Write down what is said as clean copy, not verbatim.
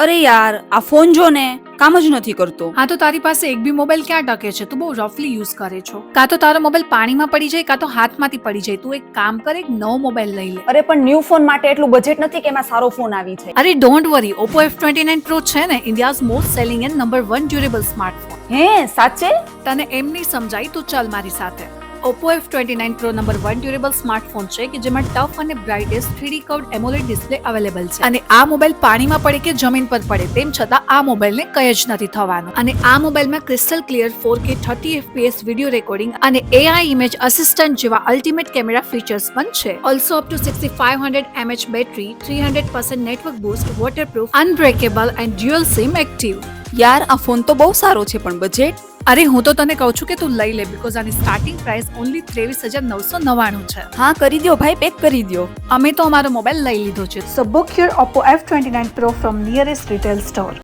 અરે યાર, આ ફોન જો ને કામ જ નથી કરતો. હા તો તારી પાસે એક બી મોબાઈલ ક્યાં ટકે છે? તું બહુ રફલી યુઝ કરે છો. કાં તો તારો મોબાઈલ પાણીમાં પડી જાય કાં તો હાથમાંથી પડી જાય. તું એક કામ કર, એક નવો મોબાઈલ લઈ લે. અરે પણ ન્યૂ ફોન માટે એટલું બજેટ નથી કે એમાં સારો ફોન આવી જાય. અરે don't worry, Oppo F29 Pro છે ને India's most selling and number 1 durable smartphone. હે સાચે? તને એમ નહીં સમજાય, તું ચાલ મારી સાથે. Oppo F29 Pro number 1 durable smartphone છે કે જેમાં ટફ અને બ્રાઇટેસ્ટ 3D curved AMOLED display available છે. અને આ મોબાઈલ પાણીમાં પડે કે જમીન પર પડે તેમ છતાં આ મોબાઈલને કંઈ જ નથી થવાનું. અને આ મોબાઈલમાં crystal clear 4K 30 FPS video recording અને AI ઇમેજ અસિસ્ટન્ટ જેવા અલ્ટિમેટ કેમેરા ફીચર્સ પણ છે. Also up to 6500 mAh battery, 300% network boost, waterproof, unbreakable and dual sim active. યાર, આ ફોન તો બહુ સારો છે પણ બજેટ? અરે હું તો તને કહું છું કે તું લઈ લે, બીકોઝ આની સ્ટાર્ટિંગ પ્રાઇસ ઓનલી 23,999 છે. હા, કરી દ્યો ભાઈ, પેક કરી દ્યો. અમે તો અમારો મોબાઈલ લઈ લીધો છે. So book your Oppo F29 Pro from nearest retail store.